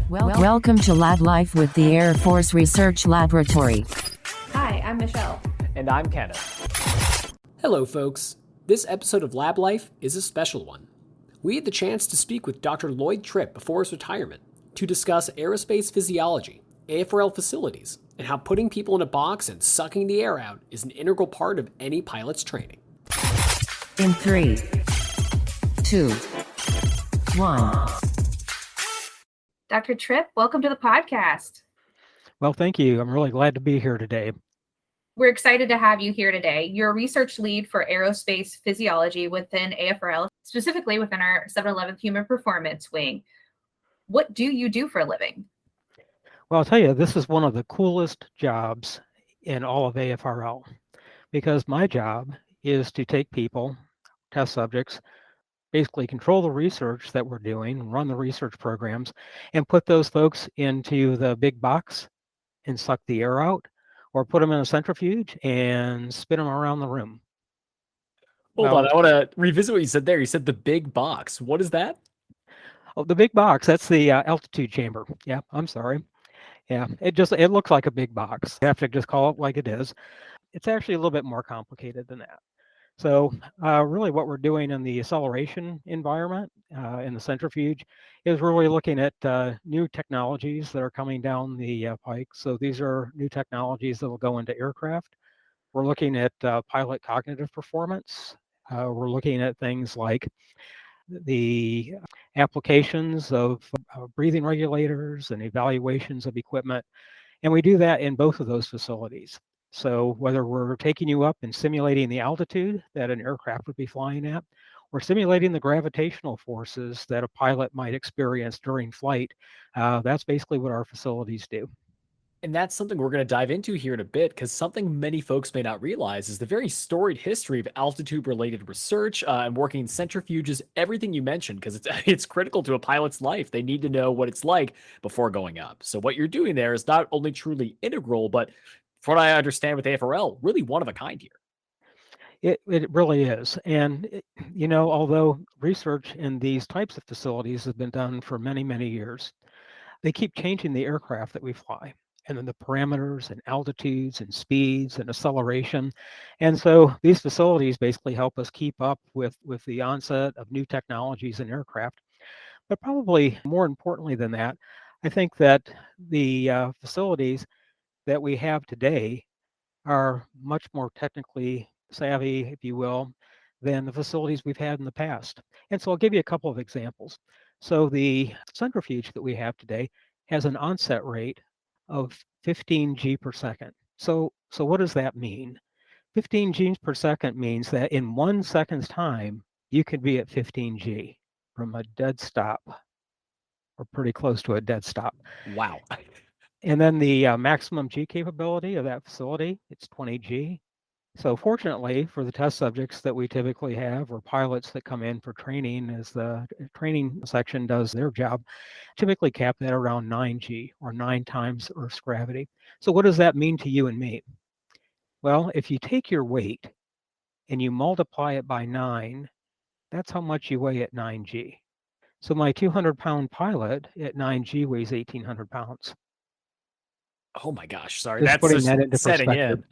Welcome to Lab Life with the Air Force Research Laboratory. Hi, I'm Michelle. And I'm Kenneth. Hello, folks. This episode of Lab Life is a special one. We had the chance to speak with Dr. Lloyd Tripp before his retirement to discuss aerospace physiology, AFRL facilities, and how putting people in a box and sucking the air out is an integral part of any pilot's training. In 3, 2, 1. Dr. Tripp, welcome to the podcast. Well, thank you. I'm really glad to be here today. We're excited to have you here today. You're a research lead for aerospace physiology within AFRL, specifically within our 711th Human Performance Wing. What do you do for a living? Well, I'll tell you, this is one of the coolest jobs in all of AFRL because my job is to take people, test subjects, basically control the research that we're doing, run the research programs, and put those folks into the big box and suck the air out, or put them in a centrifuge and spin them around the room. Hold on, I want to revisit what you said there. You said the big box. What is that? Oh, the big box, that's the altitude chamber. Yeah, I'm sorry. Yeah, it looks like a big box. You have to just call it like it is. It's actually a little bit more complicated than that. So really what we're doing in the acceleration environment, in the centrifuge, is really looking at new technologies that are coming down the pike. So these are new technologies that will go into aircraft. We're looking at pilot cognitive performance. We're looking at things like the applications of breathing regulators and evaluations of equipment. And we do that in both of those facilities. So whether we're taking you up and simulating the altitude that an aircraft would be flying at, or simulating the gravitational forces that a pilot might experience during flight, that's basically what our facilities do. And that's something we're going to dive into here in a bit, because something many folks may not realize is the very storied history of altitude-related research and working in centrifuges, everything you mentioned, because it's critical to a pilot's life. They need to know what it's like before going up. So what you're doing there is not only truly integral, but from what I understand with AFRL, really one of a kind here. It really is. And, although research in these types of facilities has been done for many, many years, they keep changing the aircraft that we fly, and then the parameters and altitudes and speeds and acceleration. And so these facilities basically help us keep up with the onset of new technologies in aircraft. But probably more importantly than that, I think that the facilities that we have today are much more technically savvy, if you will, than the facilities we've had in the past. And so I'll give you a couple of examples. So the centrifuge that we have today has an onset rate of 15 G per second. So what does that mean? 15 Gs per second means that in 1 second's time, you could be at 15 G from a dead stop, or pretty close to a dead stop. Wow. And then the maximum G capability of that facility, it's 20 G. So fortunately for the test subjects that we typically have, or pilots that come in for training, as the training section does their job, typically cap that around 9G, or 9 times Earth's gravity. So what does that mean to you and me? Well, if you take your weight and you multiply it by 9, that's how much you weigh at 9G. So my 200-pound pilot at 9G weighs 1,800 pounds. Oh my gosh, sorry. Just That's putting just that into setting perspective.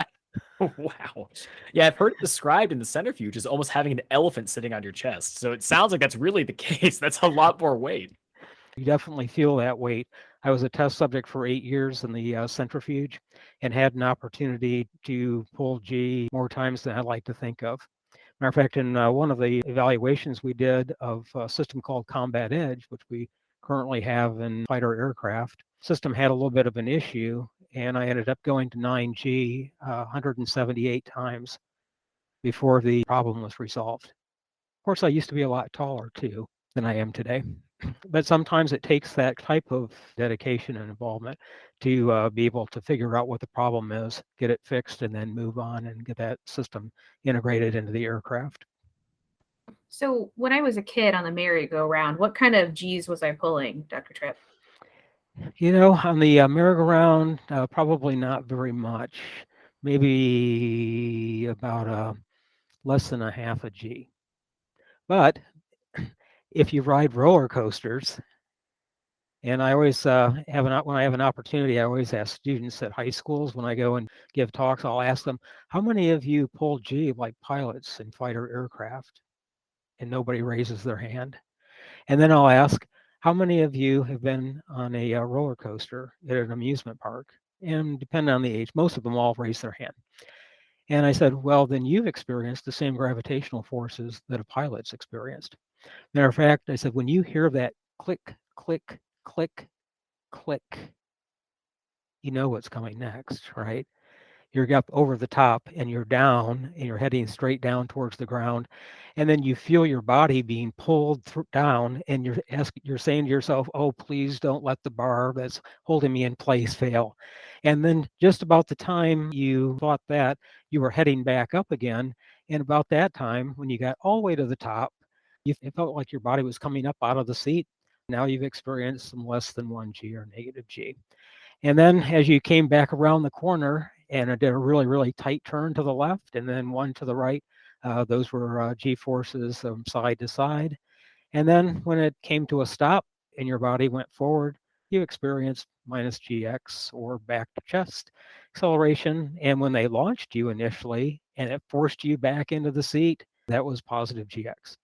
in. Wow. Yeah, I've heard it described in the centrifuge as almost having an elephant sitting on your chest. So it sounds like that's really the case. That's a lot more weight. You definitely feel that weight. I was a test subject for 8 years in the centrifuge and had an opportunity to pull G more times than I like to think of. Matter of fact, in one of the evaluations we did of a system called Combat Edge, which we currently have in fighter aircraft, system had a little bit of an issue, and I ended up going to 9G 178 times before the problem was resolved. Of course, I used to be a lot taller too than I am today, but sometimes it takes that type of dedication and involvement to be able to figure out what the problem is, get it fixed, and then move on and get that system integrated into the aircraft. So when I was a kid on the merry-go-round, what kind of G's was I pulling, Dr. Tripp? On the merry-go-round, probably not very much, maybe about less than a half a G. But if you ride roller coasters And I always when I have an opportunity, I always ask students at high schools when I go and give talks, I'll ask them, how many of you pull G like pilots in fighter aircraft? And nobody raises their hand. And then I'll ask, how many of you have been on a roller coaster at an amusement park? And depending on the age, most of them all raise their hand. And I said, well, then you've experienced the same gravitational forces that a pilot's experienced. Matter of fact, I said, when you hear that click, click, click, click, you know what's coming next, right? You're up over the top and you're down and you're heading straight down towards the ground. And then you feel your body being pulled down and you're saying to yourself, oh, please don't let the bar that's holding me in place fail. And then just about the time you thought that, you were heading back up again. And about that time, when you got all the way to the top, it felt like your body was coming up out of the seat. Now you've experienced some less than 1G or negative G. And then as you came back around the corner and it did a really, really tight turn to the left and then one to the right, those were G forces side to side. And then when it came to a stop and your body went forward, you experienced minus GX or back to chest acceleration. And when they launched you initially and it forced you back into the seat, that was positive GX.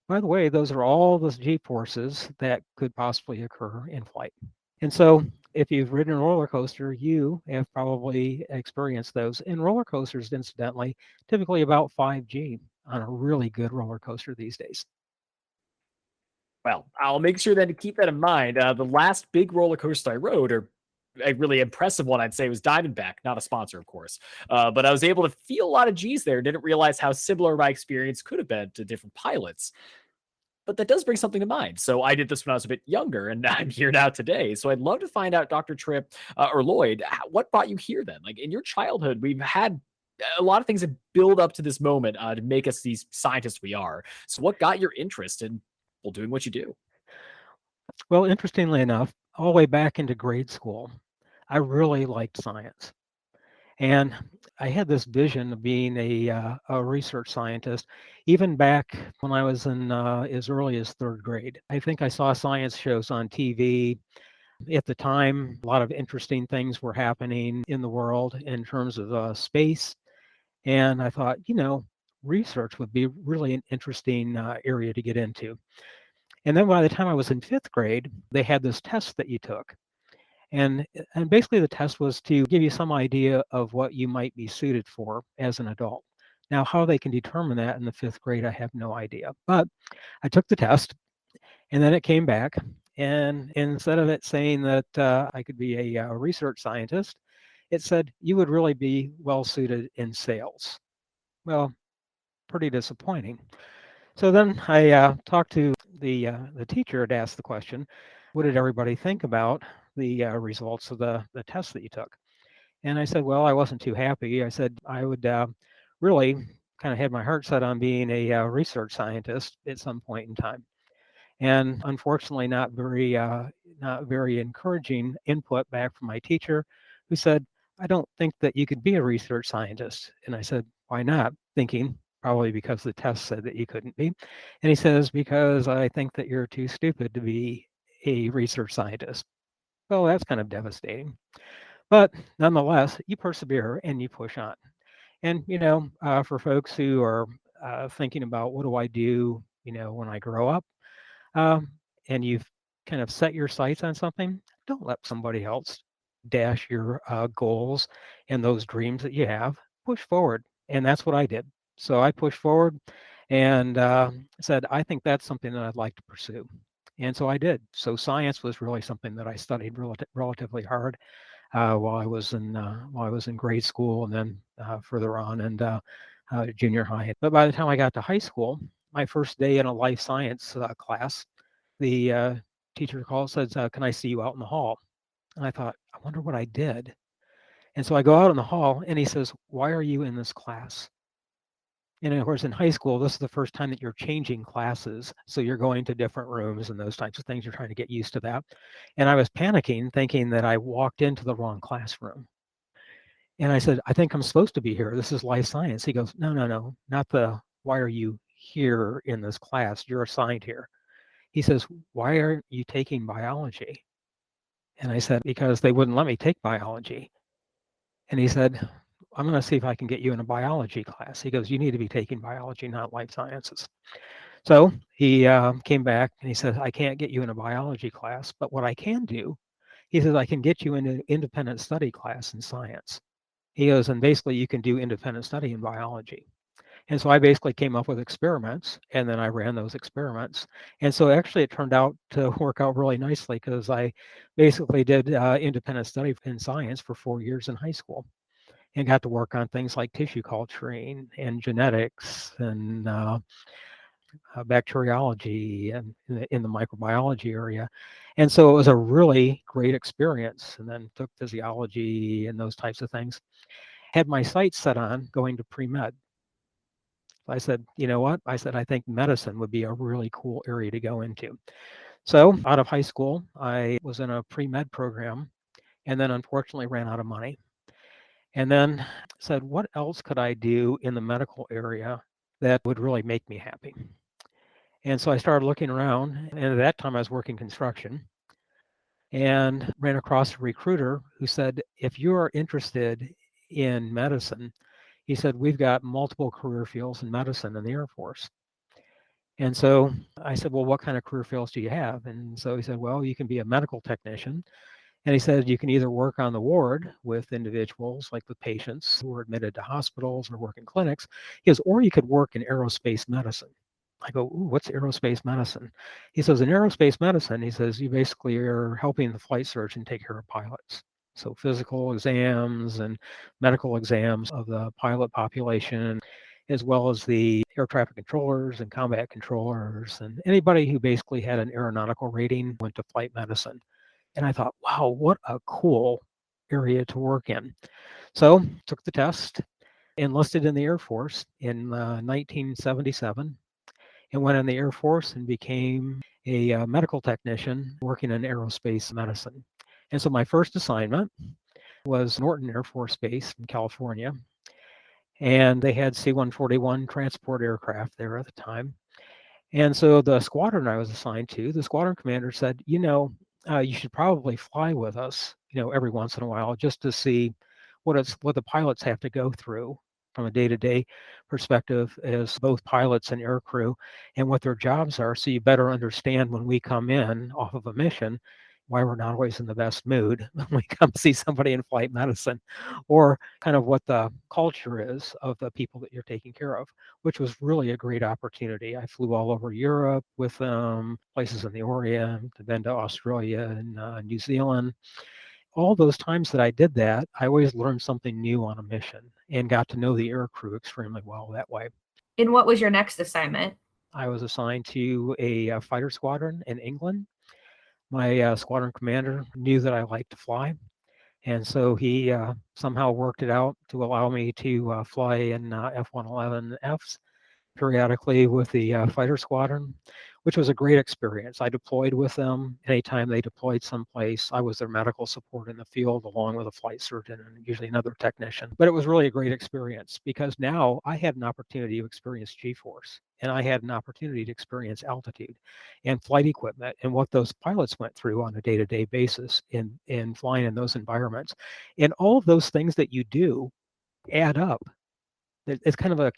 By the way, those are all the G forces that could possibly occur in flight. And so if you've ridden a roller coaster, you have probably experienced those. And roller coasters, incidentally, typically about 5G on a really good roller coaster these days. Well, I'll make sure then to keep that in mind. The last big roller coaster I rode, or a really impressive one, I'd say, was Diamondback. Not a sponsor, of course. But I was able to feel a lot of G's there. Didn't realize how similar my experience could have been to different pilots. But that does bring something to mind. So I did this when I was a bit younger, and I'm here now today. So I'd love to find out, Dr. Tripp or Lloyd, what brought you here then? Like in your childhood, we've had a lot of things that build up to this moment to make us these scientists we are. So what got your interest in well doing what you do? Well, interestingly enough, all the way back into grade school, I really liked science. And I had this vision of being a research scientist, even back when I was in as early as third grade. I think I saw science shows on TV. At the time, a lot of interesting things were happening in the world in terms of space. And I thought, research would be really an interesting area to get into. And then by the time I was in fifth grade, they had this test that you took. And basically the test was to give you some idea of what you might be suited for as an adult. Now, how they can determine that in the fifth grade, I have no idea. But I took the test, and then it came back. And instead of it saying that I could be a research scientist, it said you would really be well suited in sales. Well, pretty disappointing. So then I talked to the teacher to ask the question, what did everybody think about the results of the test that you took? And I said, well, I wasn't too happy. I said I would really kind of had my heart set on being a research scientist at some point in time. And unfortunately, not very encouraging input back from my teacher, who said, I don't think that you could be a research scientist. And I said, why not? Thinking probably because the test said that you couldn't be. And he says, because I think that you're too stupid to be a research scientist. Well, that's kind of devastating. But nonetheless, you persevere and you push on. And, for folks who are thinking about what do I do, when I grow up, um, and you've kind of set your sights on something, don't let somebody else dash your goals and those dreams that you have. Push forward. And that's what I did. So I pushed forward and said, I think that's something that I'd like to pursue. And so I did. So science was really something that I studied relatively hard while I was in grade school and then further on and junior high. But by the time I got to high school, my first day in a life science class, the teacher called and says, "Can I see you out in the hall?" And I thought, I wonder what I did. And so I go out in the hall, and he says, "Why are you in this class?" And of course, in high school, this is the first time that you're changing classes. So you're going to different rooms and those types of things. You're trying to get used to that. And I was panicking, thinking that I walked into the wrong classroom. And I said, I think I'm supposed to be here. This is life science. He goes, no, no, no, not the why are you here in this class? You're assigned here. He says, why are you taking biology? And I said, because they wouldn't let me take biology. And he said, I'm going to see if I can get you in a biology class. He goes, you need to be taking biology, not life sciences. So he came back and he said, I can't get you in a biology class, but what I can do, he says, I can get you in an independent study class in science. He goes, and basically you can do independent study in biology. And so I basically came up with experiments, and then I ran those experiments. And so actually it turned out to work out really nicely because I basically did independent study in science for 4 years in high school and got to work on things like tissue culturing and genetics and bacteriology and in the microbiology area. And so it was a really great experience. And then took physiology and those types of things. Had my sights set on going to pre-med. I said, you know what? I said, I think medicine would be a really cool area to go into. So out of high school, I was in a pre-med program and then unfortunately ran out of money. And then said, what else could I do in the medical area that would really make me happy? And so I started looking around, and at that time I was working construction and ran across a recruiter who said, if you are interested in medicine, he said, we've got multiple career fields in medicine in the Air Force. And so I said, well, what kind of career fields do you have? And so he said, well, you can be a medical technician. And he said, you can either work on the ward with individuals, like with patients who are admitted to hospitals or work in clinics. He goes, or you could work in aerospace medicine. I go, ooh, what's aerospace medicine? He says, in aerospace medicine, he says, you basically are helping the flight surgeon take care of pilots. So physical exams and medical exams of the pilot population, as well as the air traffic controllers and combat controllers, and anybody who basically had an aeronautical rating went to flight medicine. And I thought, wow, what a cool area to work in. So took the test, enlisted in the Air Force in 1977, and went in the Air Force and became a medical technician working in aerospace medicine. And so my first assignment was Norton Air Force Base in California. And they had C-141 transport aircraft there at the time. And so the squadron I was assigned to, the squadron commander said, you should probably fly with us, every once in a while just to see what the pilots have to go through from a day-to-day perspective as both pilots and air crew and what their jobs are. So you better understand when we come in off of a mission, why we're not always in the best mood when we come see somebody in flight medicine, or kind of what the culture is of the people that you're taking care of, which was really a great opportunity. I flew all over Europe with places in the Orient, then to Australia and New Zealand. All those times that I did that, I always learned something new on a mission and got to know the air crew extremely well that way. And what was your next assignment? I was assigned to a fighter squadron in England. My squadron commander knew that I liked to fly, and so he somehow worked it out to allow me to fly in F-111Fs periodically with the fighter squadron, which was a great experience. I deployed with them. Anytime they deployed someplace, I was their medical support in the field along with a flight surgeon and usually another technician. But it was really a great experience because now I had an opportunity to experience G-force, and I had an opportunity to experience altitude and flight equipment and what those pilots went through on a day-to-day basis in flying in those environments. And all of those things that you do add up. It's kind of a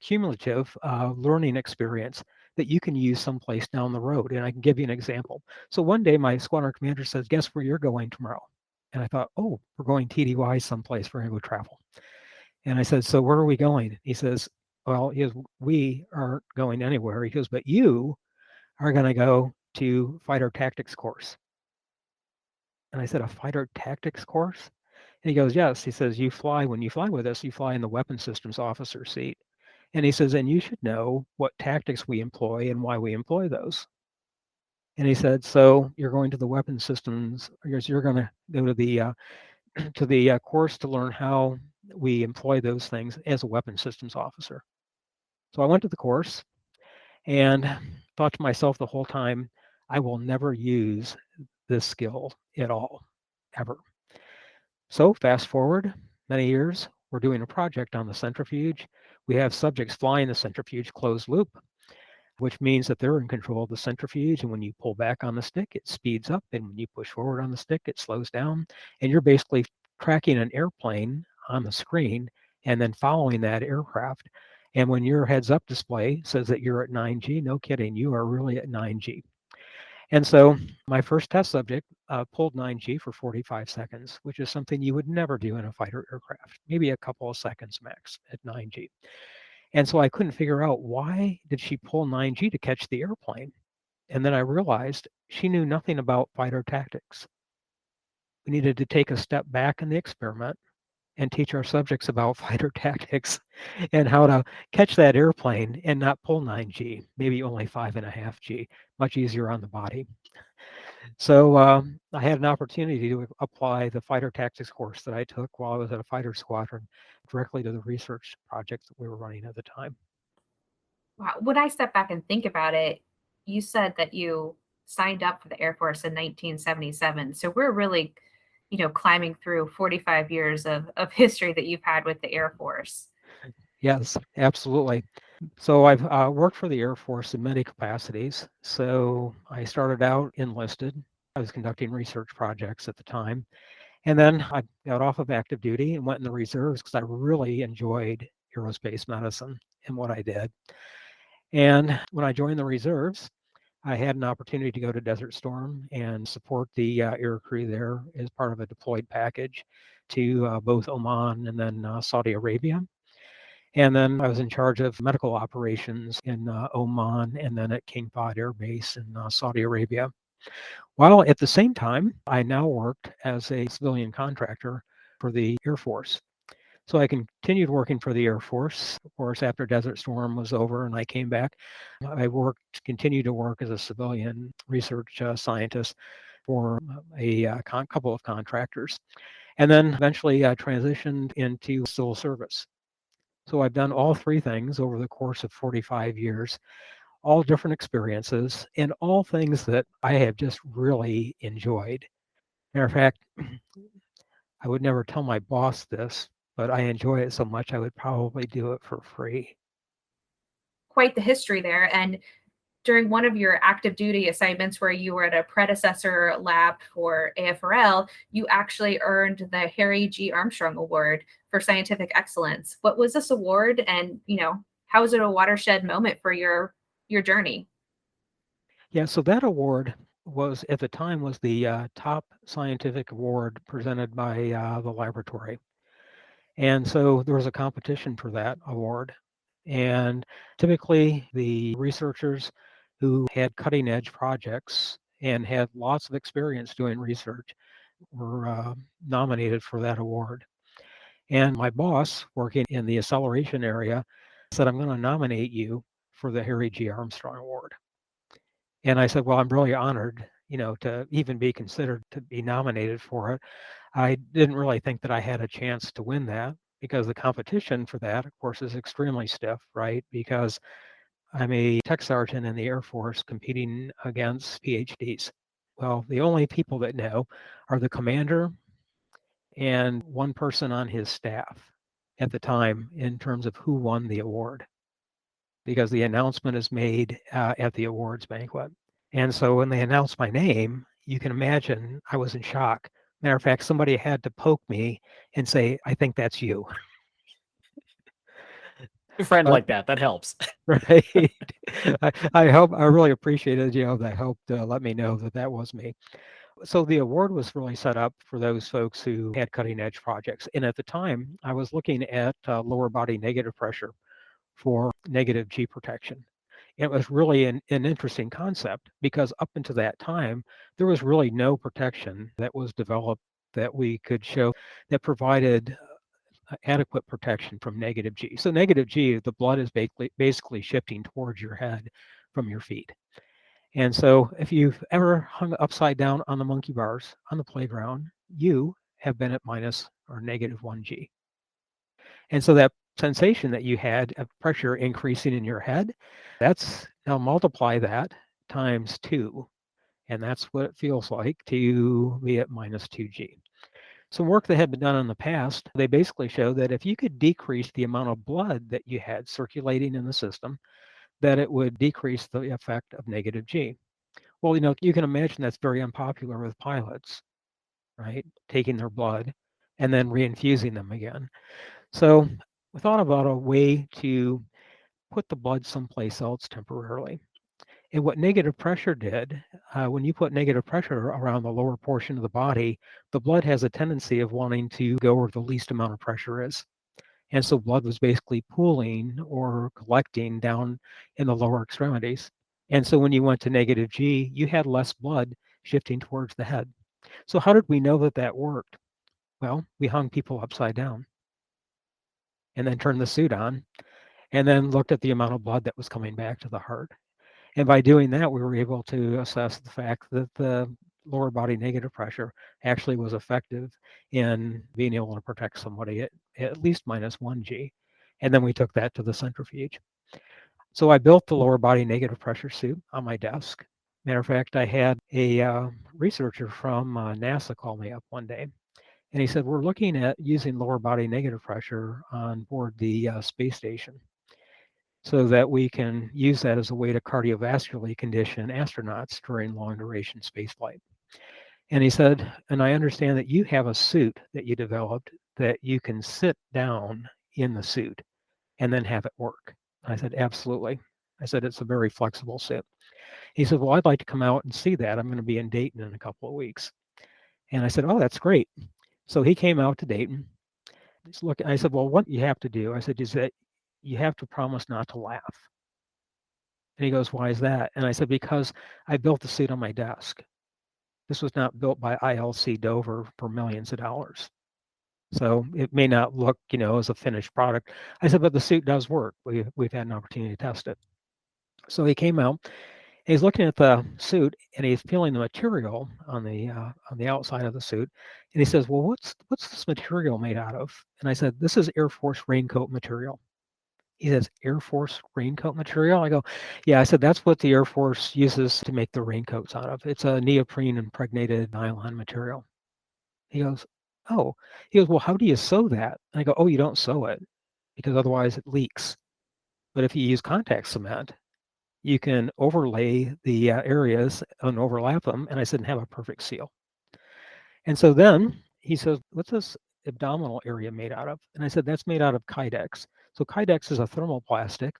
cumulative learning experience that you can use someplace down the road. And I can give you an example. So one day my squadron commander says, guess where you're going tomorrow? And I thought, oh, we're going TDY someplace. We're going to go travel. And I said, so where are we going? He says, well, we aren't going anywhere. He goes, but you are going to go to fighter tactics course. And I said, a fighter tactics course? And he goes, yes. He says, when you fly with us, you fly in the weapon systems officer seat. And he says, and you should know what tactics we employ and why we employ those. And he said, so you're going to the weapon systems, you're going to go to the course to learn how we employ those things as a weapon systems officer. So I went to the course and thought to myself the whole time, I will never use this skill at all, ever. So fast forward many years, we're doing a project on the centrifuge. We have subjects flying the centrifuge closed loop. which means that they're in control of the centrifuge. And when you pull back on the stick, it speeds up. And when you push forward on the stick, it slows down. And you're basically tracking an airplane on the screen and then following that aircraft. And when your heads up display says that you're at 9G, no kidding, you are really at 9G. And so my first test subject pulled 9G for 45 seconds, which is something you would never do in a fighter aircraft, maybe a couple of seconds max at 9G. And so I couldn't figure out, why did she pull 9G to catch the airplane? And then I realized she knew nothing about fighter tactics. We needed to take a step back in the experiment and teach our subjects about fighter tactics and how to catch that airplane and not pull 9G, maybe only 5.5G, much easier on the body. So I had an opportunity to apply the fighter tactics course that I took while I was at a fighter squadron directly to the research projects that we were running at the time. Wow. When I step back and think about it, you said that you signed up for the Air Force in 1977. So we're really, climbing through 45 years of history that you've had with the Air Force. Yes, absolutely. So I've worked for the Air Force in many capacities. So I started out enlisted. I was conducting research projects at the time. And then I got off of active duty and went in the reserves because I really enjoyed aerospace medicine and what I did. And when I joined the reserves, I had an opportunity to go to Desert Storm and support the air crew there as part of a deployed package to both Oman and then Saudi Arabia. And then I was in charge of medical operations in Oman and then at King Fahd Air Base in Saudi Arabia. While at the same time, I now worked as a civilian contractor for the Air Force. So I continued working for the Air Force. Of course, after Desert Storm was over and I came back, I continued to work as a civilian research scientist for a couple of contractors. And then eventually transitioned into civil service. So I've done all three things over the course of 45 years, all different experiences, and all things that I have just really enjoyed. Matter of fact, I would never tell my boss this, but I enjoy it so much I would probably do it for free. Quite the history there. And during one of your active duty assignments where you were at a predecessor lab for AFRL, you actually earned the Harry G. Armstrong Award for Scientific Excellence. What was this award, and how was it a watershed moment for your journey? Yeah, so that award was at the time was the top scientific award presented by the laboratory. And so there was a competition for that award. And typically the researchers who had cutting edge projects and had lots of experience doing research were nominated for that award. And my boss, working in the acceleration area, said, I'm going to nominate you for the Harry G. Armstrong Award. And I said, well, I'm really honored, to even be considered to be nominated for it. I didn't really think that I had a chance to win that because the competition for that, of course, is extremely stiff, right? Because I'm a tech sergeant in the Air Force competing against PhDs. Well, the only people that know are the commander and one person on his staff at the time in terms of who won the award, because the announcement is made at the awards banquet. And so when they announced my name, you can imagine I was in shock. Matter of fact, somebody had to poke me and say, I think that's you. A friend like that helps. Right. I really appreciated, that helped let me know that that was me. So the award was really set up for those folks who had cutting edge projects. And at the time, I was looking at lower body negative pressure for negative G protection. It was really an interesting concept because up until that time, there was really no protection that was developed that we could show that provided adequate protection from negative G. So negative G, the blood is basically shifting towards your head from your feet. And so if you've ever hung upside down on the monkey bars on the playground, you have been at minus or negative 1G. And so that sensation that you had of pressure increasing in your head, that's now multiply that times 2. And that's what it feels like to be at minus 2G. Some work that had been done in the past, they basically show that if you could decrease the amount of blood that you had circulating in the system, that it would decrease the effect of negative G. Well, you can imagine that's very unpopular with pilots, right? Taking their blood and then reinfusing them again. So we thought about a way to put the blood someplace else temporarily. And what negative pressure did, when you put negative pressure around the lower portion of the body, the blood has a tendency of wanting to go where the least amount of pressure is. And so blood was basically pooling or collecting down in the lower extremities. And so when you went to negative G, you had less blood shifting towards the head. So how did we know that that worked? Well, we hung people upside down and then turned the suit on and then looked at the amount of blood that was coming back to the heart. And by doing that, we were able to assess the fact that the lower body negative pressure actually was effective in being able to protect somebody at least minus 1G. And then we took that to the centrifuge. So I built the lower body negative pressure suit on my desk. Matter of fact, I had a researcher from NASA call me up one day. And he said, we're looking at using lower body negative pressure on board the space station so that we can use that as a way to cardiovascularly condition astronauts during long duration spaceflight. And he said, and I understand that you have a suit that you developed that you can sit down in the suit and then have it work. I said, absolutely. I said, it's a very flexible suit. He said, well, I'd like to come out and see that. I'm going to be in Dayton in a couple of weeks. And I said, oh, that's great. So he came out to Dayton. Look, I said, well, what you have to do, I said, is that you have to promise not to laugh. And he goes, why is that? And I said, because I built the suit on my desk. This was not built by ILC Dover for millions of dollars. So it may not look, as a finished product. I said, but the suit does work. We've had an opportunity to test it. So he came out, and he's looking at the suit, and he's feeling the material on the outside of the suit, and he says, well, what's this material made out of? And I said, this is Air Force raincoat material. He says, Air Force raincoat material? I go, yeah. I said, that's what the Air Force uses to make the raincoats out of. It's a neoprene impregnated nylon material. He goes, oh. He goes, well, how do you sew that? And I go, oh, you don't sew it because otherwise it leaks. But if you use contact cement, you can overlay the areas and overlap them. And I said, and have a perfect seal. And so then he says, what's this abdominal area made out of? And I said, that's made out of Kydex. So Kydex is a thermoplastic.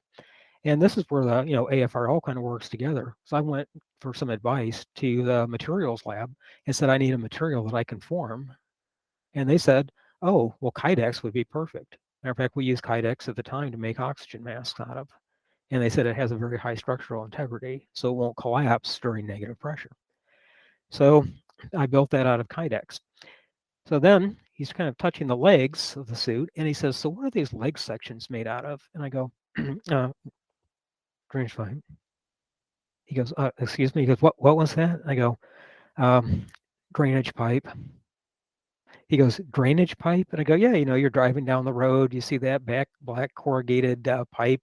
And this is where the AFRL kind of works together. So I went for some advice to the materials lab and said, I need a material that I can form. And they said, oh, well, Kydex would be perfect. Matter of fact, we used Kydex at the time to make oxygen masks out of. And they said it has a very high structural integrity, so it won't collapse during negative pressure. So I built that out of Kydex. So then he's kind of touching the legs of the suit, and he says, so what are these leg sections made out of? And I go, drainage pipe. He goes, excuse me. He goes, what was that? I go, drainage pipe. He goes, drainage pipe? And I go, yeah, you're driving down the road, you see that black corrugated pipe,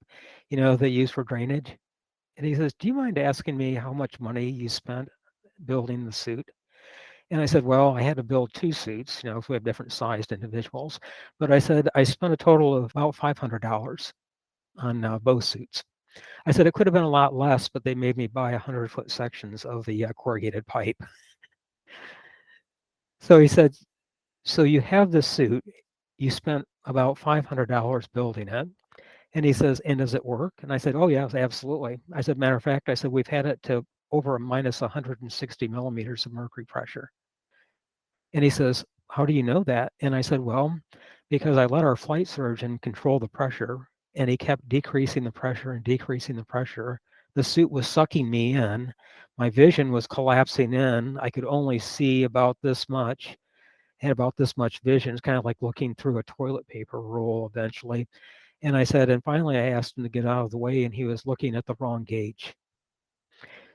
they use for drainage. And he says, do you mind asking me how much money you spent building the suit? And I said, well, I had to build two suits, if we have different sized individuals. But I said, I spent a total of about $500 on both suits. I said, it could have been a lot less, but they made me buy 100-foot sections of the corrugated pipe. So he said, so you have this suit, you spent about $500 building it. And he says, and does it work? And I said, oh, yes, absolutely. I said, matter of fact, I said, we've had it to over a minus 160 millimeters of mercury pressure. And he says, how do you know that? And I said, well, because I let our flight surgeon control the pressure, and he kept decreasing the pressure and decreasing the pressure. The suit was sucking me in. My vision was collapsing in. I could only see about this much, had about this much vision. It's kind of like looking through a toilet paper roll eventually. And I said, and finally I asked him to get out of the way, and he was looking at the wrong gauge.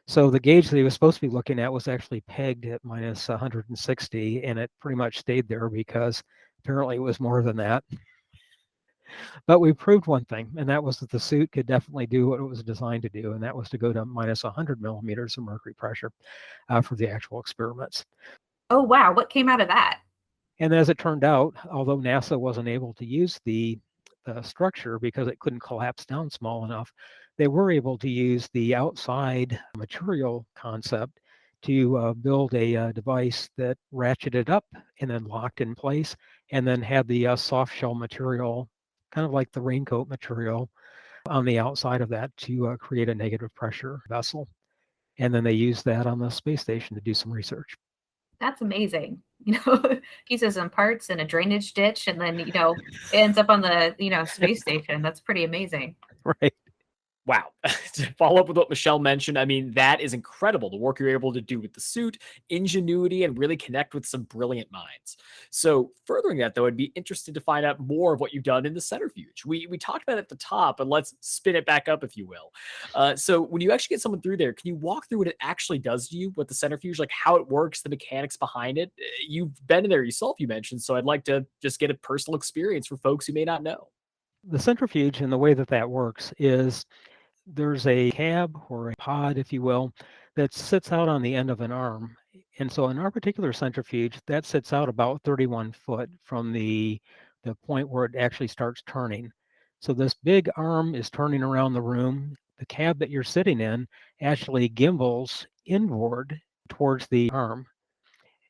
So the gauge that he was supposed to be looking at was actually pegged at minus 160, and it pretty much stayed there because apparently it was more than that. But we proved one thing, and that was that the suit could definitely do what it was designed to do, and that was to go to minus 100 millimeters of mercury pressure for the actual experiments. Oh, wow. What came out of that? And as it turned out, although NASA wasn't able to use the structure because it couldn't collapse down small enough, they were able to use the outside material concept to build a device that ratcheted up and then locked in place, and then had the soft shell material, kind of like the raincoat material, on the outside of that to create a negative pressure vessel. And then they used that on the space station to do some research. That's amazing. Pieces and parts in a drainage ditch, and then, it ends up on the, space station. That's pretty amazing. Right. Wow. To follow up with what Michelle mentioned, I mean, that is incredible. The work you're able to do with the suit, ingenuity, and really connect with some brilliant minds. So, furthering that, though, I'd be interested to find out more of what you've done in the centrifuge. We talked about it at the top, but let's spin it back up, if you will. So, when you actually get someone through there, can you walk through what it actually does to you, what the centrifuge, like how it works, the mechanics behind it? You've been in there yourself, you mentioned, so I'd like to just get a personal experience for folks who may not know. The centrifuge and the way that works is there's a cab or a pod, if you will, that sits out on the end of an arm. And so in our particular centrifuge, that sits out about 31 foot from the point where it actually starts turning. So this big arm is turning around the room. The cab that you're sitting in actually gimbals inward towards the arm.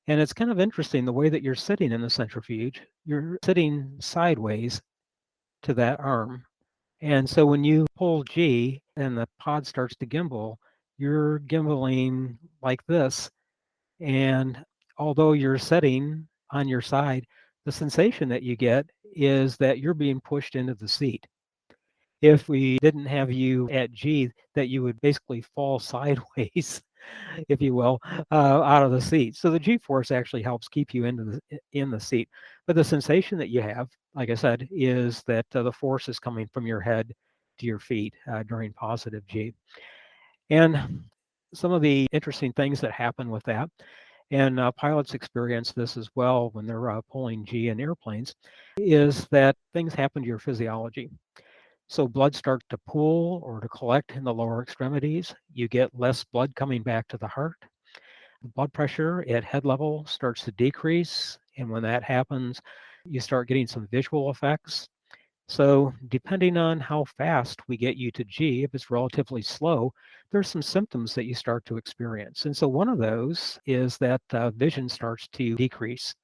And it's kind of interesting the way that you're sitting in the centrifuge. You're sitting sideways to that arm. And so when you pull G and the pod starts to gimbal, you're gimbaling like this. And although you're sitting on your side, the sensation that you get is that you're being pushed into the seat. If we didn't have you at G, that you would basically fall sideways, if you will, out of the seat. So the G force actually helps keep you in the seat. But the sensation that you have, like I said, is that the force is coming from your head to your feet during positive G. And some of the interesting things that happen with that, and pilots experience this as well when they're pulling G in airplanes, is that things happen to your physiology. So blood starts to pool or to collect in the lower extremities. You get less blood coming back to the heart. The blood pressure at head level starts to decrease. And when that happens, you start getting some visual effects. So depending on how fast we get you to G, if it's relatively slow, there's some symptoms that you start to experience. And so one of those is that vision starts to decrease.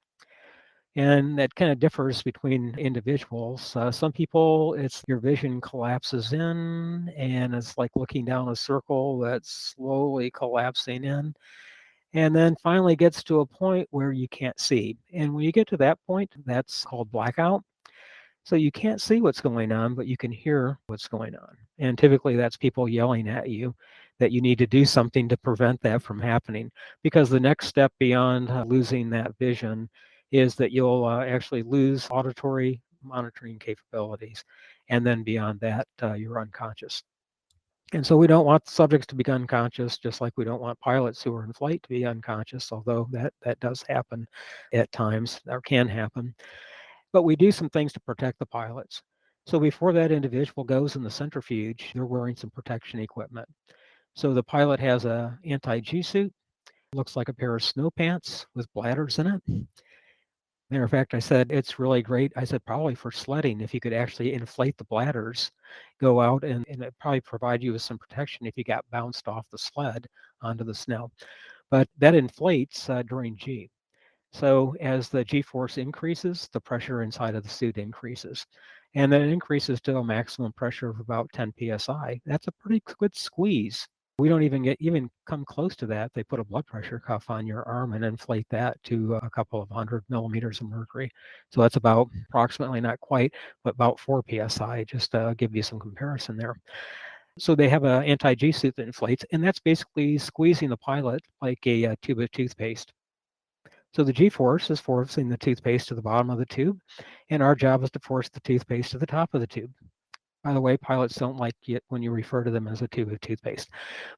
And that kind of differs between individuals. Some people, it's your vision collapses in, and it's like looking down a circle that's slowly collapsing in, and then finally gets to a point where you can't see. And when you get to that point, that's called blackout. So you can't see what's going on, but you can hear what's going on. And typically that's people yelling at you that you need to do something to prevent that from happening. Because the next step beyond losing that vision is that you'll actually lose auditory monitoring capabilities. And then beyond that, you're unconscious. And so we don't want subjects to be unconscious, just like we don't want pilots who are in flight to be unconscious, although that does happen at times, or can happen. But we do some things to protect the pilots. So before that individual goes in the centrifuge, they're wearing some protection equipment. So the pilot has a anti-G suit, looks like a pair of snow pants with bladders in it. Matter of fact, I said, it's really great. I said, probably for sledding, if you could actually inflate the bladders, go out and it probably provide you with some protection if you got bounced off the sled onto the snow. But that inflates during G. So as the G-force increases, the pressure inside of the suit increases. And then it increases to a maximum pressure of about 10 psi. That's a pretty good squeeze. We don't even come close to that. They put a blood pressure cuff on your arm and inflate that to a couple of 100 millimeters of mercury. So that's about approximately, not quite, but about 4 psi, just to give you some comparison there. So they have an anti-G suit that inflates, and that's basically squeezing the pilot like a tube of toothpaste. So the G-force is forcing the toothpaste to the bottom of the tube, and our job is to force the toothpaste to the top of the tube. By the way, pilots don't like it when you refer to them as a tube of toothpaste.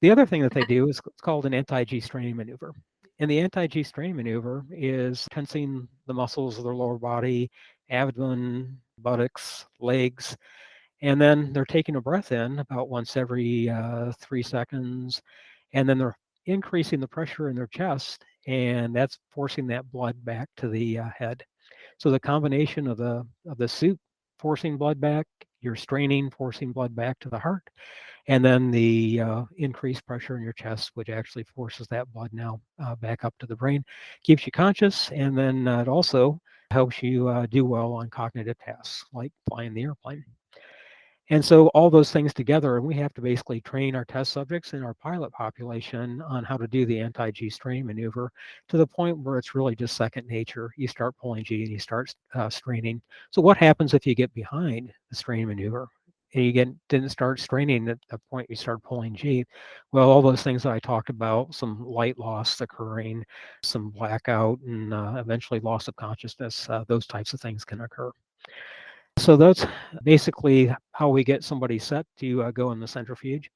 The other thing that they do is it's called an anti-G straining maneuver. And the anti-G straining maneuver is tensing the muscles of the lower body, abdomen, buttocks, legs, and then they're taking a breath in about once every 3 seconds, and then they're increasing the pressure in their chest, and that's forcing that blood back to the head. So the combination of the suit forcing blood back, you're straining, forcing blood back to the heart, And then the increased pressure in your chest, which actually forces that blood now back up to the brain, keeps you conscious, and then it also helps you do well on cognitive tasks like flying the airplane. And so all those things together, and we have to basically train our test subjects and our pilot population on how to do the anti-G strain maneuver to the point where it's really just second nature. You start pulling G and you start straining. So what happens if you get behind the strain maneuver? And you didn't start straining at the point you start pulling G? Well, all those things that I talked about, some light loss occurring, some blackout, and eventually loss of consciousness, those types of things can occur. So that's basically how we get somebody set to go in the centrifuge.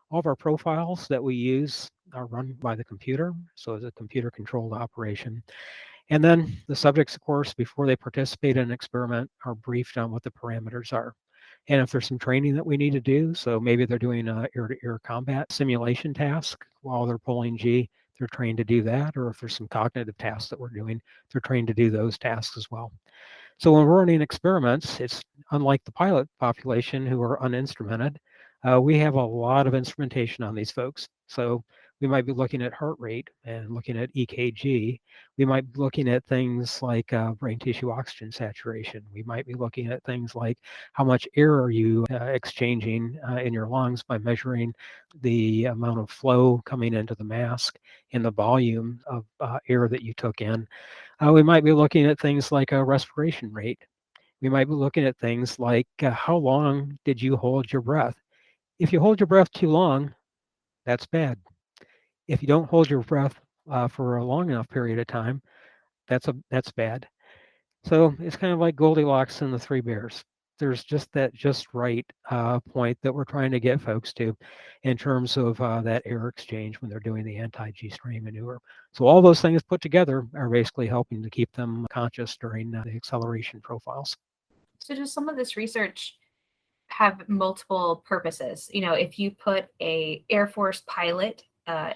All of our profiles that we use are run by the computer, so it's a computer-controlled operation. And then the subjects, of course, before they participate in an experiment, are briefed on what the parameters are. And if there's some training that we need to do, so maybe they're doing an air-to-air combat simulation task while they're pulling G, they're trained to do that. Or if there's some cognitive tasks that we're doing, they're trained to do those tasks as well. So when we're running experiments, it's unlike the pilot population who are uninstrumented. We have a lot of instrumentation on these folks. So we might be looking at heart rate and looking at EKG. We might be looking at things like brain tissue oxygen saturation. We might be looking at things like how much air are you exchanging in your lungs by measuring the amount of flow coming into the mask and the volume of air that you took in. We might be looking at things like a respiration rate. We might be looking at things like how long did you hold your breath? If you hold your breath too long, that's bad. If you don't hold your breath for a long enough period of time, that's bad. So it's kind of like Goldilocks and the Three Bears. There's just that just right point that we're trying to get folks to in terms of that air exchange when they're doing the anti-G strain maneuver. So all those things put together are basically helping to keep them conscious during the acceleration profiles. So does some of this research have multiple purposes? If you put a Air Force pilot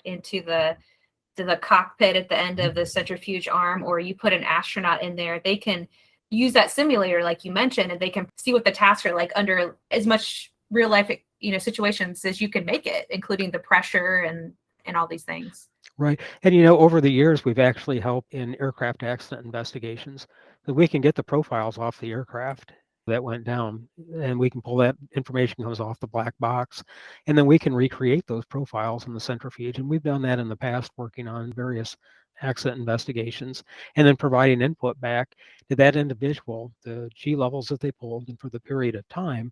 into the cockpit at the end of the centrifuge arm, or you put an astronaut in there, they can use that simulator like you mentioned, and they can see what the tasks are like under as much real life situations as you can make it, including the pressure and all these things. Right. And over the years, we've actually helped in aircraft accident investigations. So we can get the profiles off the aircraft that went down, and we can pull that information comes off the black box, and then we can recreate those profiles in the centrifuge. And we've done that in the past, working on various accident investigations, and then providing input back to that individual, the G levels that they pulled, and for the period of time,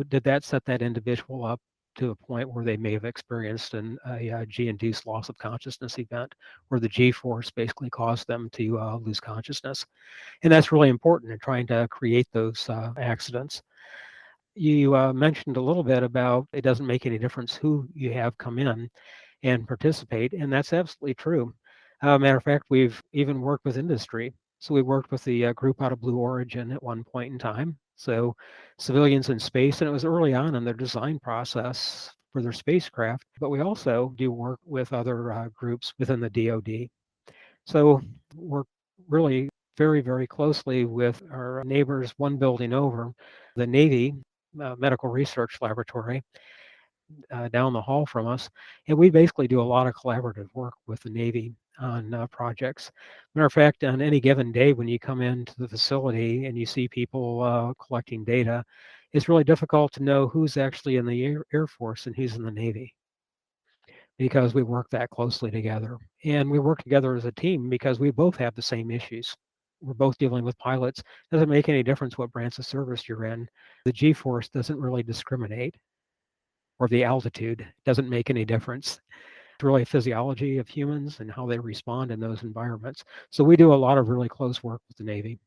did that set that individual up to a point where they may have experienced a G-induced loss of consciousness event, where the G-force basically caused them to lose consciousness. And that's really important in trying to create those accidents. You mentioned a little bit about it doesn't make any difference who you have come in and participate, and that's absolutely true. Matter of fact, we've even worked with industry. So we worked with the group out of Blue Origin at one point in time. So civilians in space, and it was early on in their design process for their spacecraft, but we also do work with other groups within the DoD. So we're really very, very closely with our neighbors one building over, the Navy Medical Research Laboratory down the hall from us. And we basically do a lot of collaborative work with the Navy on projects. Matter of fact, on any given day when you come into the facility and you see people collecting data, it's really difficult to know who's actually in the Air Force and who's in the Navy, because we work that closely together. And we work together as a team because we both have the same issues. We're both dealing with pilots. Doesn't make any difference what branch of service you're in. The G-force doesn't really discriminate, or the altitude doesn't make any difference. It's really a physiology of humans and how they respond in those environments. So we do a lot of really close work with the Navy.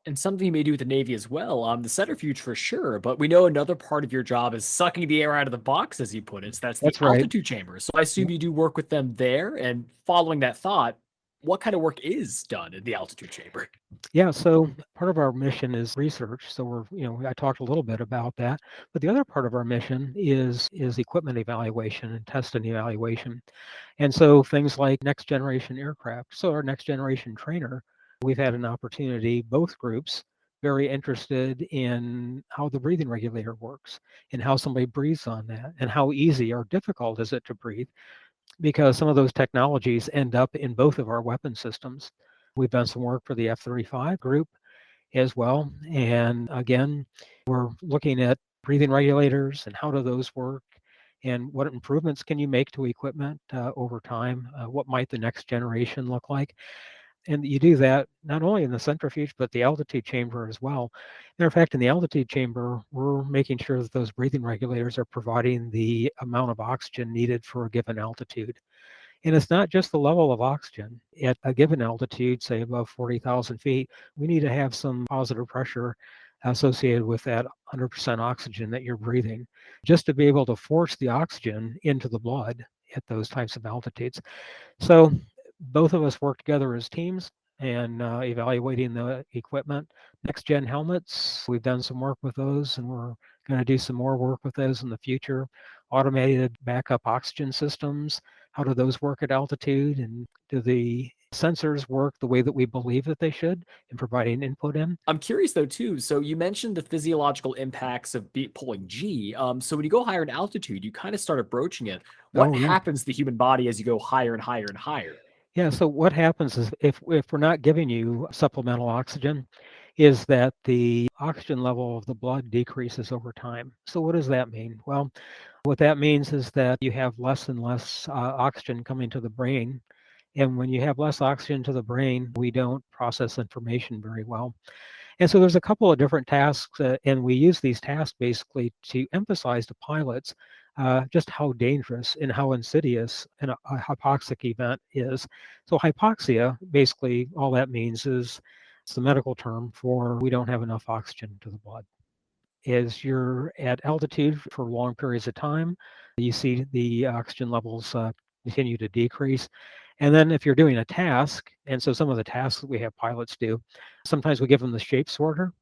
And something you may do with the Navy as well, the centrifuge for sure, but we know another part of your job is sucking the air out of the box, as you put it. So that's the That's right. altitude chamber. So I assume you do work with them there. And following that thought, what kind of work is done in the altitude chamber? Yeah, so part of our mission is research. So I talked a little bit about that, but the other part of our mission is equipment evaluation and test and evaluation. And so things like next generation aircraft. So our next generation trainer, we've had an opportunity, both groups, very interested in how the breathing regulator works and how somebody breathes on that and how easy or difficult is it to breathe, because some of those technologies end up in both of our weapon systems. We've done some work for the F-35 group as well. And again, we're looking at breathing regulators and how do those work and what improvements can you make to equipment over time? What might the next generation look like? And you do that not only in the centrifuge, but the altitude chamber as well. Matter of fact, in the altitude chamber, we're making sure that those breathing regulators are providing the amount of oxygen needed for a given altitude. And it's not just the level of oxygen. At a given altitude, say above 40,000 feet, we need to have some positive pressure associated with that 100% oxygen that you're breathing, just to be able to force the oxygen into the blood at those types of altitudes. So both of us work together as teams and evaluating the equipment. Next gen helmets, we've done some work with those, and we're going to do some more work with those in the future. Automated backup oxygen systems, how do those work at altitude, and do the sensors work the way that we believe that they should in providing input in? I'm curious though too. So you mentioned the physiological impacts of pulling G. So when you go higher in altitude, you kind of started broaching it. What Oh, yeah. happens to the human body as you go higher and higher and higher? Yeah, so what happens is if we're not giving you supplemental oxygen, is that the oxygen level of the blood decreases over time. So what does that mean? Well, what that means is that you have less and less oxygen coming to the brain. And when you have less oxygen to the brain, we don't process information very well. And so there's a couple of different tasks, and we use these tasks basically to emphasize to pilots just how dangerous and how insidious a hypoxic event is. So hypoxia, basically, all that means is it's the medical term for we don't have enough oxygen to the blood. As you're at altitude for long periods of time, you see the oxygen levels continue to decrease. And then if you're doing a task, and so some of the tasks that we have pilots do, sometimes we give them the shape sorter,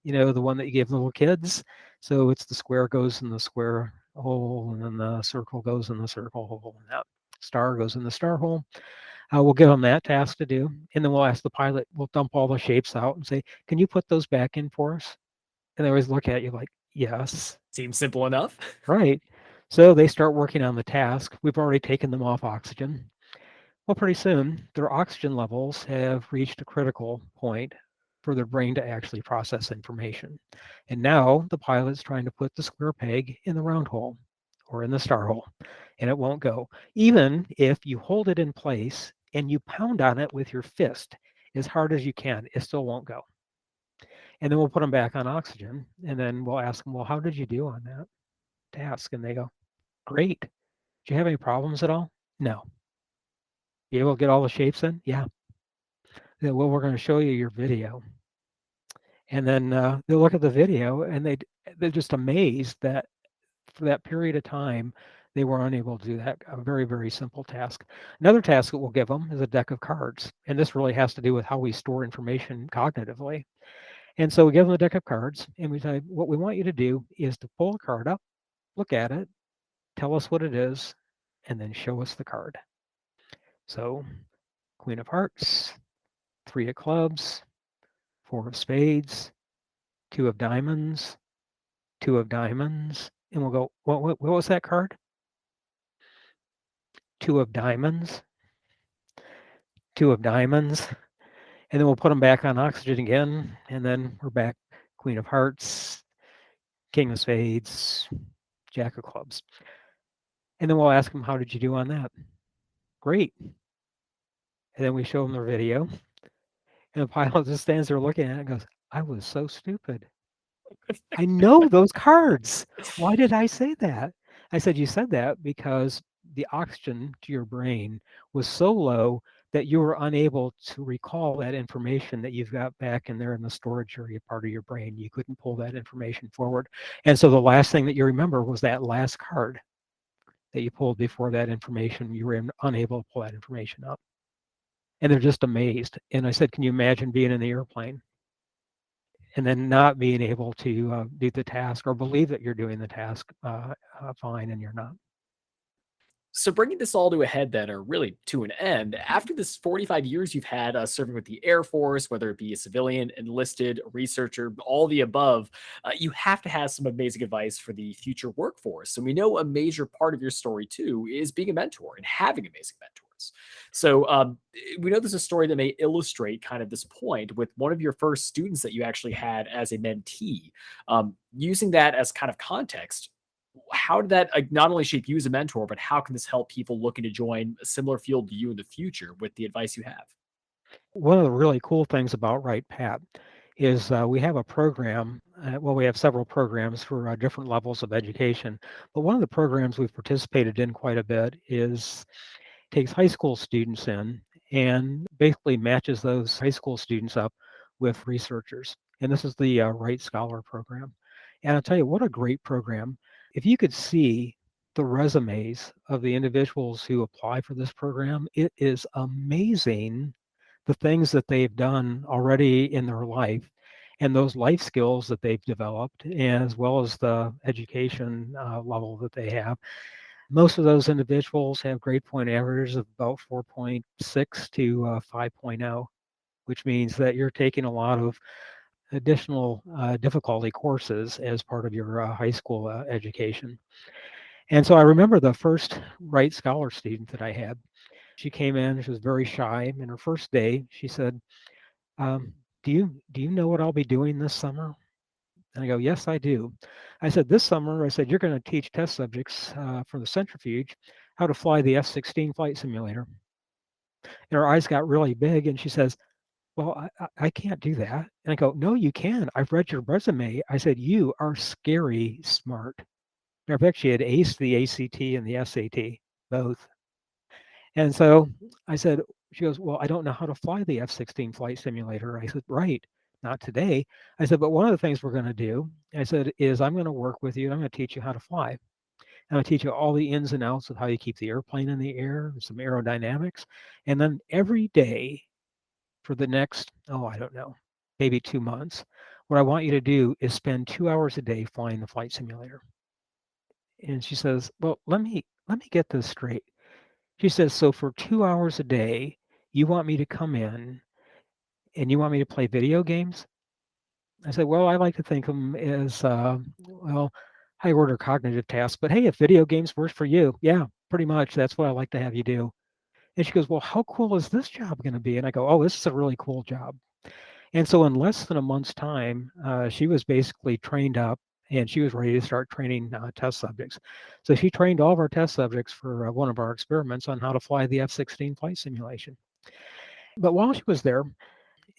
the one that you give little kids. So it's the square goes in the square hole, and then the circle goes in the circle hole, and that star goes in the star hole. We'll give them that task to do. And then we'll ask the pilot, we'll dump all the shapes out and say, can you put those back in for us? And they always look at you like, yes. Seems simple enough. Right. So they start working on the task. We've already taken them off oxygen. Well, pretty soon, their oxygen levels have reached a critical point for their brain to actually process information. And now the pilot's trying to put the square peg in the round hole or in the star hole, and it won't go. Even if you hold it in place and you pound on it with your fist as hard as you can, it still won't go. And then we'll put them back on oxygen, and then we'll ask them, well, how did you do on that task? And they go, great. Do you have any problems at all? No. You able to get all the shapes in? Yeah. Well, we're going to show you your video. And then they'll look at the video, and they're just amazed that for that period of time, they were unable to do that, a very, very simple task. Another task that we'll give them is a deck of cards. And this really has to do with how we store information cognitively. And so we give them a deck of cards, and we say, what we want you to do is to pull a card up, look at it, tell us what it is, and then show us the card. So Queen of Hearts, 3 of Clubs, 4 of Spades, 2 of Diamonds, 2 of Diamonds, and we'll go, what was that card? 2 of Diamonds, 2 of Diamonds, and then we'll put them back on oxygen again, and then we're back Queen of Hearts, King of Spades, Jack of Clubs. And then we'll ask them, how did you do on that? Great. And then we show them their video, and the pilot just stands there looking at it and goes, I was so stupid. I know those cards. Why did I say that? I said, you said that because the oxygen to your brain was so low that you were unable to recall that information that you've got back in there in the storage area part of your brain. You couldn't pull that information forward. And so the last thing that you remember was that last card that you pulled before that information. You were unable to pull that information up. And they're just amazed. And I said, can you imagine being in the airplane and then not being able to do the task or believe that you're doing the task fine and you're not? So bringing this all to a head then, or really to an end, after this 45 years you've had serving with the Air Force, whether it be a civilian, enlisted, researcher, all the above, you have to have some amazing advice for the future workforce. And we know a major part of your story too is being a mentor and having amazing mentors. So we know there's a story that may illustrate kind of this point with one of your first students that you actually had as a mentee. Using that as kind of context, how did that not only shape you as a mentor, but how can this help people looking to join a similar field to you in the future with the advice you have? One of the really cool things about Right Pat is we have a program. Well, we have several programs for different levels of education, but one of the programs we've participated in quite a bit is takes high school students in and basically matches those high school students up with researchers. And this is the Right Scholar program. And I'll tell you what a great program. If you could see the resumes of the individuals who apply for this program, it is amazing the things that they've done already in their life and those life skills that they've developed, as well as the education level that they have. Most of those individuals have grade point averages of about 4.6 to 5.0, which means that you're taking a lot of additional difficulty courses as part of your high school education. And so I remember the first Right Scholar student that I had. She came in, she was very shy. And her first day, she said, do you know what I'll be doing this summer? And I go, yes, I do. I said, this summer, I said, you're going to teach test subjects for the centrifuge how to fly the F-16 flight simulator. And her eyes got really big and she says, well, I can't do that. And I go, no, you can. I've read your resume. I said, you are scary smart. Matter of fact, she had aced the ACT and the SAT, both. And so I said, she goes, well, I don't know how to fly the F-16 flight simulator. I said, right, not today. I said, but one of the things we're going to do, I said, is I'm going to work with you. I'm going to teach you how to fly. I'm going to teach you all the ins and outs of how you keep the airplane in the air, some aerodynamics. And then every day for the next, I don't know, maybe 2 months, what I want you to do is spend 2 hours a day flying the flight simulator. And she says, well, let me get this straight. She says, so for 2 hours a day, you want me to come in and you want me to play video games? I said, well, I like to think of them as, well, high order cognitive tasks. But hey, if video games works for you, yeah, pretty much. That's what I like to have you do. And she goes, well, how cool is this job going to be? And I go, oh, this is a really cool job. And so in less than a month's time, she was basically trained up and she was ready to start training test subjects. So she trained all of our test subjects for one of our experiments on how to fly the F-16 flight simulation. But while she was there,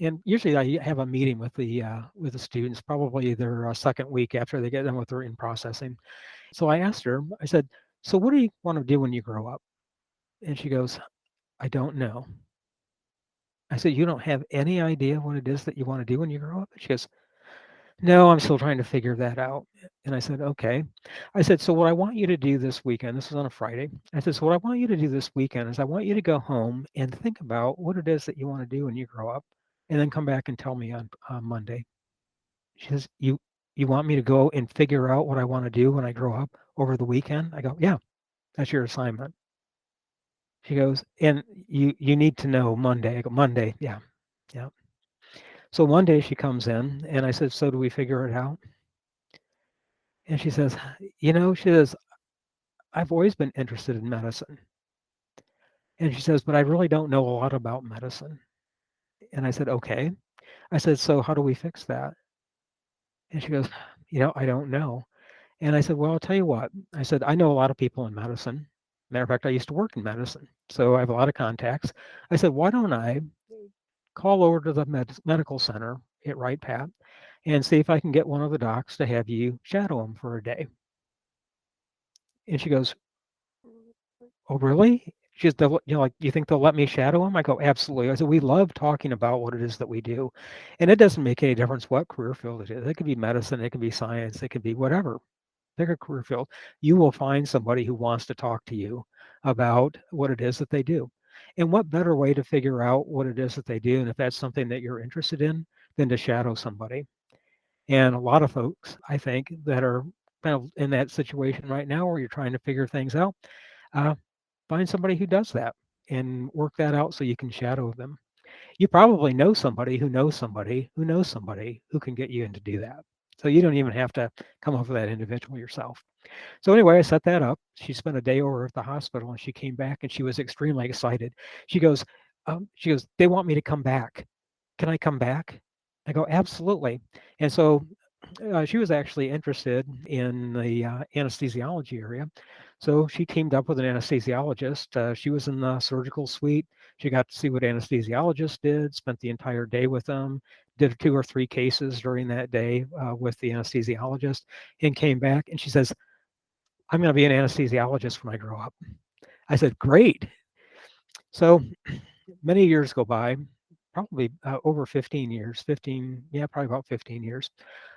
and usually I have a meeting with the students, probably their second week after they get done with their in processing. So I asked her, I said, so what do you want to do when you grow up? And she goes, I don't know. I said, you don't have any idea what it is that you want to do when you grow up? And she goes, no, I'm still trying to figure that out. And I said, okay. I said, so what I want you to do this weekend, this was on a Friday. I said, so what I want you to do this weekend is I want you to go home and think about what it is that you want to do when you grow up, and then come back and tell me on Monday. She says, you want me to go and figure out what I want to do when I grow up over the weekend? I go, yeah, that's your assignment. She goes, and you need to know Monday. I go, Monday, yeah, yeah. So one day she comes in and I said, so do we figure it out? And she says, she says, I've always been interested in medicine. And she says, but I really don't know a lot about medicine. And I said, okay. I said, so how do we fix that? And she goes, I don't know. And I said, well, I'll tell you what. I said, I know a lot of people in medicine. Matter of fact, I used to work in medicine. So I have a lot of contacts. I said, why don't I call over to the medical center at Wright Pat and see if I can get one of the docs to have you shadow him for a day. And she goes, oh, really? She says, like, you think they'll let me shadow him? I go, absolutely. I said, we love talking about what it is that we do. And it doesn't make any difference what career field it is. It could be medicine, it could be science, it could be whatever. Pick a career field. You will find somebody who wants to talk to you about what it is that they do. And what better way to figure out what it is that they do, and if that's something that you're interested in, than to shadow somebody. And a lot of folks, I think, that are kind of in that situation right now where you're trying to figure things out, find somebody who does that and work that out so you can shadow them. You probably know somebody who knows somebody who knows somebody who can get you in to do that. So you don't even have to come up with that individual yourself. So anyway, I set that up. She spent a day over at the hospital and she came back and she was extremely excited. She goes, they want me to come back. Can I come back? I go, absolutely. And so she was actually interested in the anesthesiology area. So she teamed up with an anesthesiologist. She was in the surgical suite. She got to see what anesthesiologists did, spent the entire day with them, did 2 or 3 cases during that day with the anesthesiologist, and came back. And she says, I'm going to be an anesthesiologist when I grow up. I said, great. So many years go by, probably over 15 years, probably about 15 years.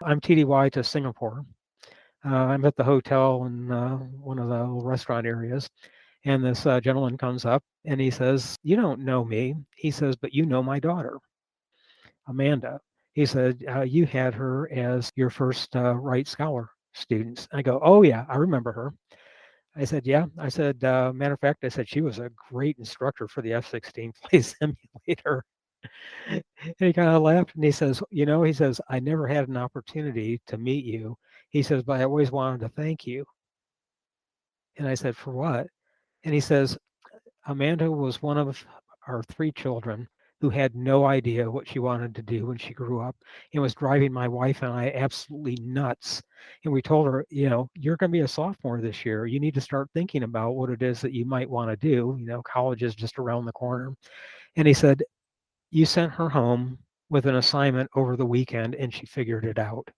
I'm TDY to Singapore. I'm at the hotel in one of the little restaurant areas. And this gentleman comes up and he says, you don't know me. He says, but you know my daughter, Amanda. He said, you had her as your first Wright Scholar students. I go, oh yeah, I remember her. I said, yeah. I said, matter of fact, I said, she was a great instructor for the F-16 flight simulator. And he kind of laughed and he says, he says, I never had an opportunity to meet you. He says, but I always wanted to thank you. And I said, for what? And he says, Amanda was one of our 3 children who had no idea what she wanted to do when she grew up and was driving my wife and I absolutely nuts. And we told her, you're going to be a sophomore this year. You need to start thinking about what it is that you might want to do. College is just around the corner. And he said, you sent her home with an assignment over the weekend and she figured it out.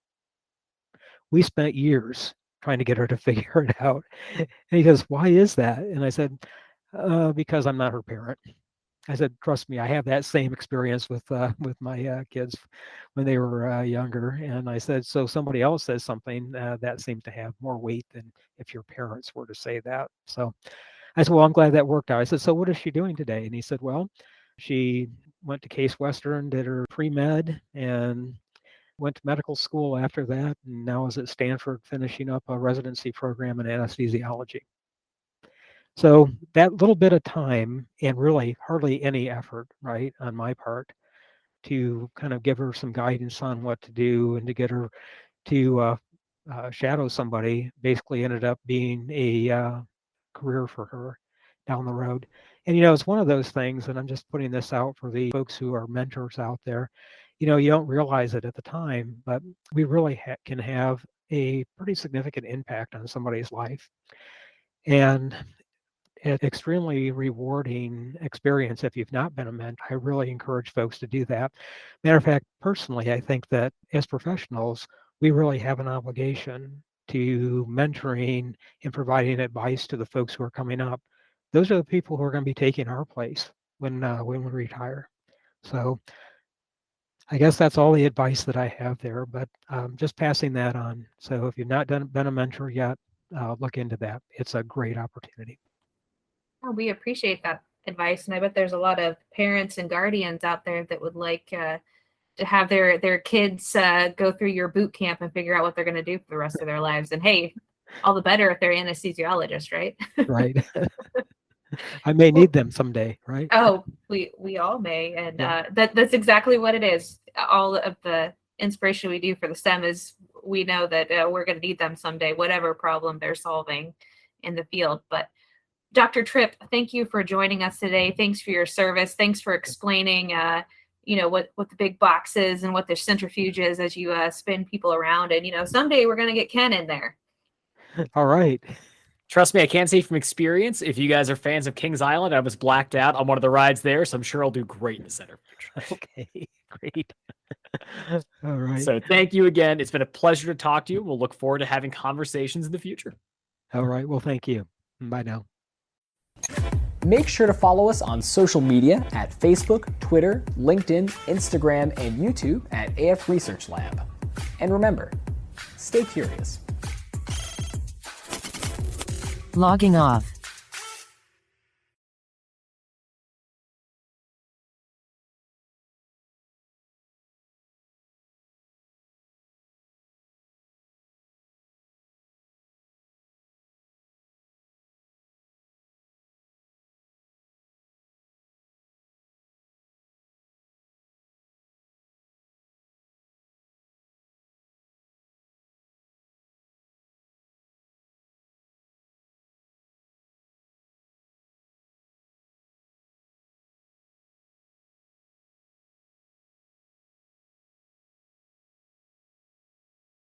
We spent years trying to get her to figure it out. And he goes, why is that? And I said, because I'm not her parent. I said, trust me, I have that same experience with my kids when they were younger. And I said, so somebody else says something that seems to have more weight than if your parents were to say that. So I said, well, I'm glad that worked out. I said, so what is she doing today? And he said, well, she went to Case Western, did her pre-med, and went to medical school after that, and now is at Stanford finishing up a residency program in anesthesiology. So that little bit of time and really hardly any effort, right, on my part to kind of give her some guidance on what to do and to get her to shadow somebody basically ended up being a career for her down the road. And, it's one of those things, and I'm just putting this out for the folks who are mentors out there. You don't realize it at the time, but we really can have a pretty significant impact on somebody's life. And an extremely rewarding experience if you've not been a mentor. I really encourage folks to do that. Matter of fact, personally, I think that as professionals, we really have an obligation to mentoring and providing advice to the folks who are coming up. Those are the people who are going to be taking our place when we retire. So I guess that's all the advice that I have there, but just passing that on. So if you've not been a mentor yet, look into that. It's a great opportunity. Well, we appreciate that advice, and I bet there's a lot of parents and guardians out there that would like to have their kids go through your boot camp and figure out what they're going to do for the rest of their lives. And hey, all the better if they're anesthesiologists, right? Right. I may need them someday, right? Oh, we all may, and that's exactly what it is. All of the inspiration we do for the STEM is we know that we're going to need them someday, whatever problem they're solving in the field. But Dr. Tripp, thank you for joining us today. Thanks for your service. Thanks for explaining, what the big box is and what the centrifuge is as you spin people around. And, someday we're going to get Ken in there. All right. Trust me, I can't say from experience. If you guys are fans of Kings Island, I was blacked out on one of the rides there, so I'm sure I'll do great in the centrifuge. Okay, great. All right. So thank you again. It's been a pleasure to talk to you. We'll look forward to having conversations in the future. All right. Well, thank you. Bye now. Make sure to follow us on social media at Facebook, Twitter, LinkedIn, Instagram, and YouTube at AF Research Lab. And remember, stay curious. Logging off.